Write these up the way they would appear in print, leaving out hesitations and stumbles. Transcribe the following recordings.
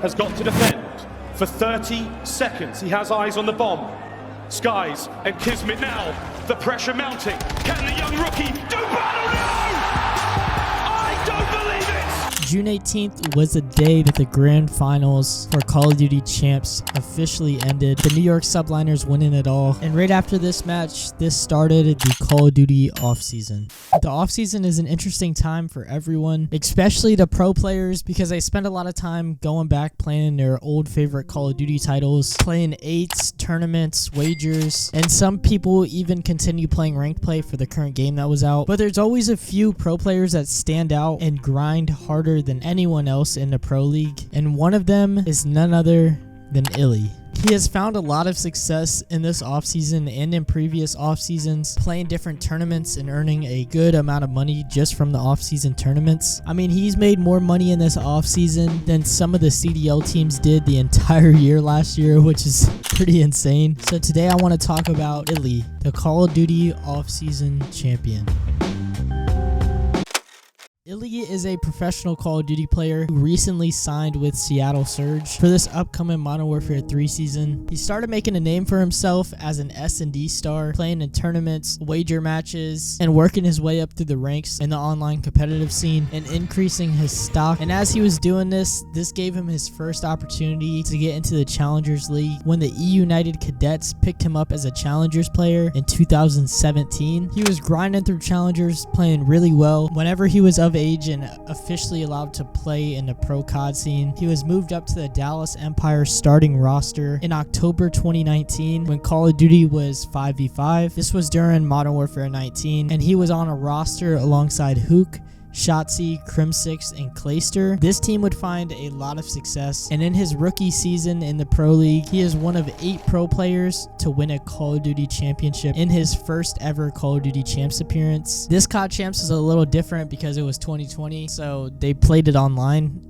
has got to defend for 30 seconds. He has eyes on the bomb. Skies and Kismet now. The pressure mounting. Can the young rookie do battle? No! I don't believe it! June 18th was the day that the grand finals for Call of Duty Champs officially ended. The New York Subliners winning it all. And right after this match, this started the Call of Duty offseason. The offseason is an interesting time for everyone, especially the pro players, because they spend a lot of time going back playing their old favorite Call of Duty titles, playing 8s, tournaments, wagers, and some people even continue playing ranked play for the current game that was out. But there's always a few pro players that stand out and grind harder than anyone else in the pro league, and one of them is none other than iLLeY. He has found a lot of success in this offseason and in previous offseasons, playing different tournaments and earning a good amount of money just from the offseason tournaments. I mean, he's made more money in this offseason than some of the CDL teams did the entire year last year, which is pretty insane. So today I want to talk about iLLeY, the Call of Duty offseason champion. iLLeY is a professional Call of Duty player who recently signed with Seattle Surge for this upcoming Modern Warfare 3 season. He started making a name for himself as an S&D star, playing in tournaments, wager matches, and working his way up through the ranks in the online competitive scene and increasing his stock. And as he was doing this gave him his first opportunity to get into the Challengers League when the E-United Cadets picked him up as a Challengers player in 2017. He was grinding through Challengers, playing really well. Whenever he was of age and officially allowed to play in the pro COD scene, he was moved up to the Dallas Empire starting roster in October 2019 when Call of Duty was 5v5. This was during Modern Warfare 19, and he was on a roster alongside Hook, Shotzzy, Crim6, and Clayster. This team would find a lot of success, and in his rookie season in the Pro League, he is one of 8 pro players to win a Call of Duty championship in his first ever Call of Duty Champs appearance. This COD Champs is a little different because it was 2020, so they played it online.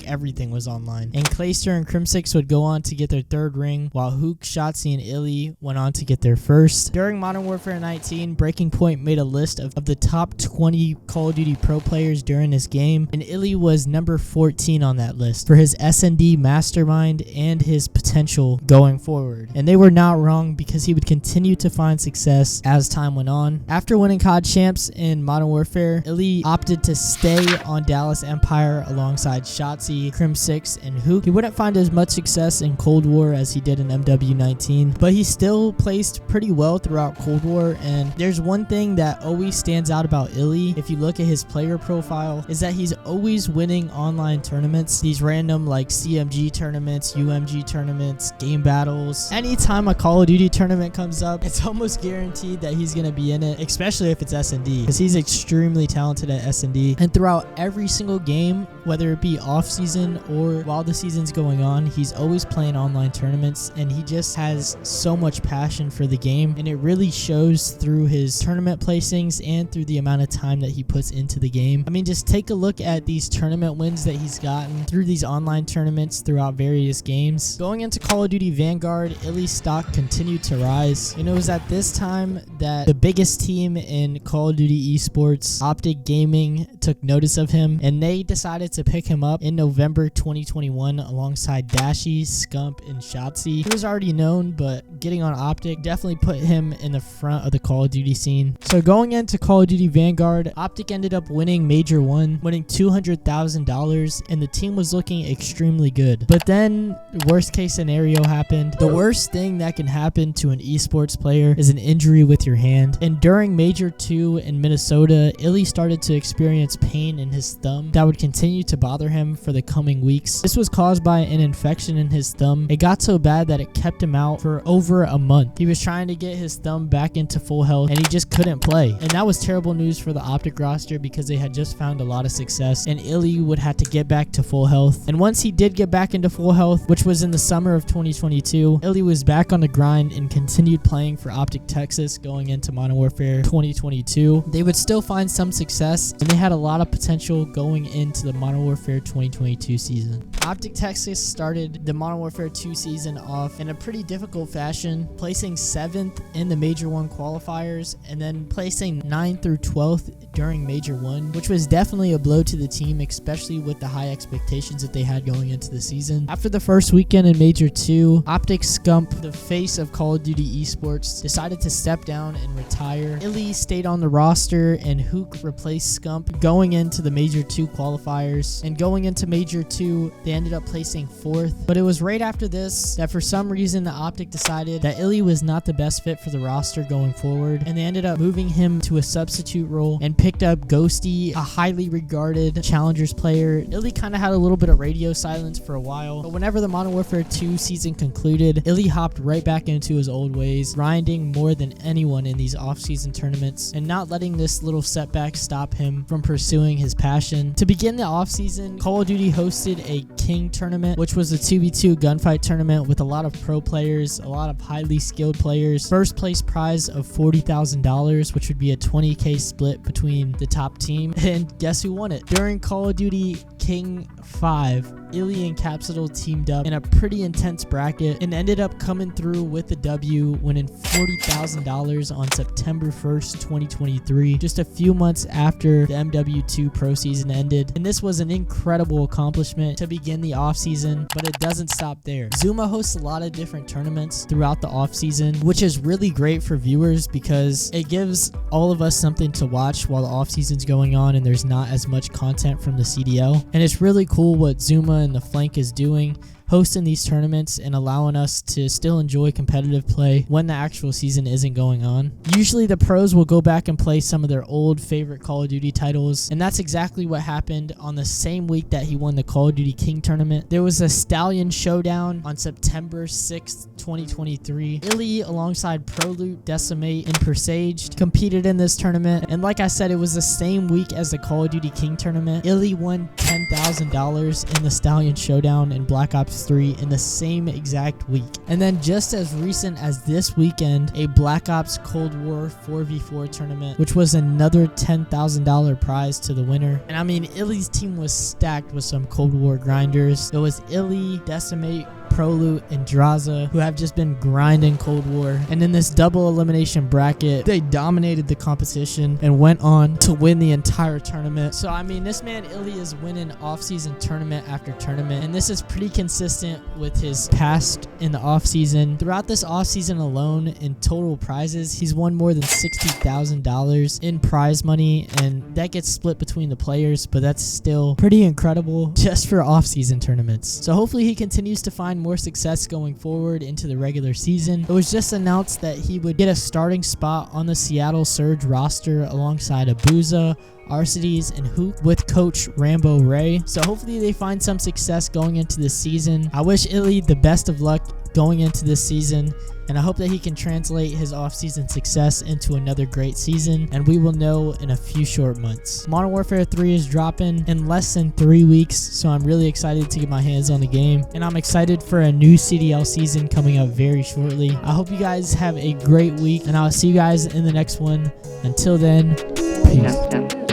Everything was online. And Clayster and Crim6 would go on to get their 3rd ring, while Hook, Shotzzy, and iLLeY went on to get their 1st. During Modern Warfare 19, Breaking Point made a list of the top 20 Call of Duty pro players during this game, and iLLeY was number 14 on that list for his S&D mastermind and his potential going forward. And they were not wrong, because he would continue to find success as time went on. After winning COD Champs in Modern Warfare, iLLeY opted to stay on Dallas Empire alongside Shotzzy, Crim6, and Hook. He wouldn't find as much success in Cold War as he did in MW19, but he still placed pretty well throughout Cold War. And there's one thing that always stands out about iLLeY, if you look at his player profile, is that he's always winning online tournaments. These random like CMG tournaments, UMG tournaments, game battles. Anytime a Call of Duty tournament comes up, it's almost guaranteed that he's going to be in it, especially if it's S&D, because he's extremely talented at S&D. And throughout every single game, whether it be off season or while the season's going on, he's always playing online tournaments, and he just has so much passion for the game, and it really shows through his tournament placings and through the amount of time that he puts into the game. I mean, just take a look at these tournament wins that he's gotten through these online tournaments throughout various games. Going into Call of Duty Vanguard, iLLeY's stock continued to rise, and it was at this time that the biggest team in Call of Duty esports, Optic Gaming, took notice of him, and they decided to pick him up in November 2021 alongside Dashy, Scump, and Shotzzy. He was already known, but getting on Optic definitely put him in the front of the Call of Duty scene. So going into Call of Duty Vanguard, Optic ended up winning Major 1, winning $200,000, and the team was looking extremely good. But then the worst case scenario happened. The worst thing that can happen to an esports player is an injury with your hand. And during Major 2 in Minnesota, iLLeY started to experience pain in his thumb that would continue to bother him for the coming weeks. This was caused by an infection in his thumb. It got so bad that it kept him out for over a month. He was trying to get his thumb back into full health, and he just couldn't play. And that was terrible news for the Optic roster, because they had just found a lot of success, and iLLeY would have to get back to full health. And once he did get back into full health, which was in the summer of 2022, iLLeY was back on the grind and continued playing for Optic Texas going into Modern Warfare 2022. They would still find some success, and they had a lot of potential going into the Modern Warfare 2022 season. Optic Texas started the Modern Warfare 2 season off in a pretty difficult fashion, placing 7th in the Major 1 qualifiers, and then placing 9th through 12th during Major 1, which was definitely a blow to the team, especially with the high expectations that they had going into the season. After the first weekend in Major 2, Optic Scump, the face of Call of Duty esports, decided to step down and retire. iLLeY stayed on the roster and Hook replaced Scump going into the Major 2 qualifiers. And going into Major 2, they ended up placing 4th. But it was right after this that for some reason the Optic decided that iLLeY was not the best fit for the roster going forward, and they ended up moving him to a substitute role and picked up Ghosty, a highly regarded Challengers player. iLLeY kind of had a little bit of radio silence for a while, but whenever the Modern Warfare 2 season concluded, iLLeY hopped right back into his old ways, grinding more than anyone in these off-season tournaments and not letting this little setback stop him from pursuing his passion. To begin the off-season, Call of Duty hosted a King tournament, which was a 2v2 gunfight tournament with a lot of pro players, a lot of highly skilled players. First place prize of $40,000, which would be a 20k split between the top team. And guess who won it? During Call of Duty King 5, iLLeY and Capsule teamed up in a pretty intense bracket and ended up coming through with the W, winning $40,000 on September 1st, 2023, just a few months after the MW2 pro season ended. And this was an incredible accomplishment to begin the off season, but it doesn't stop there. Zuma hosts a lot of different tournaments throughout the off season, which is really great for viewers because it gives all of us something to watch while the off season's going on and there's not as much content from the CDL. And it's really cool what Zuma and the Flank is doing, hosting these tournaments and allowing us to still enjoy competitive play when the actual season isn't going on. Usually the pros will go back and play some of their old favorite Call of Duty titles, and that's exactly what happened on the same week that he won the Call of Duty King tournament. There was a Stallion Showdown on September 6th, 2023. iLLeY alongside ProLoot, Decimate, and Presaged competed in this tournament, and like I said, it was the same week as the Call of Duty King tournament. iLLeY won $10,000 in the Stallion Showdown in Black Ops 3 in the same exact week. And then just as recent as this weekend, a Black Ops Cold War 4v4 tournament, which was another $10,000 prize to the winner. And I mean, iLLeY's team was stacked with some Cold War grinders. It was iLLeY, Decimate, ProLoot, and Draza, who have just been grinding Cold War. And in this double elimination bracket, they dominated the competition and went on to win the entire tournament. So I mean, this man iLLeY is winning off-season tournament after tournament, and this is pretty consistent with his past in the off-season. Throughout this off-season alone, in total prizes, he's won more than $60,000 in prize money, and that gets split between the players, but that's still pretty incredible just for off-season tournaments. So hopefully he continues to find more success going forward into the regular season. It was just announced that he would get a starting spot on the Seattle Surge roster alongside Abuza, Arcides, and Hoop with coach Rambo Ray. So hopefully they find some success going into this season. I wish iLLeY the best of luck going into this season, and I hope that he can translate his off-season success into another great season, and we will know in a few short months. Modern Warfare 3 is dropping in less than 3 weeks, so I'm really excited to get my hands on the game, and I'm excited for a new CDL season coming up very shortly. I hope you guys have a great week, and I'll see you guys in the next one. Until then, peace.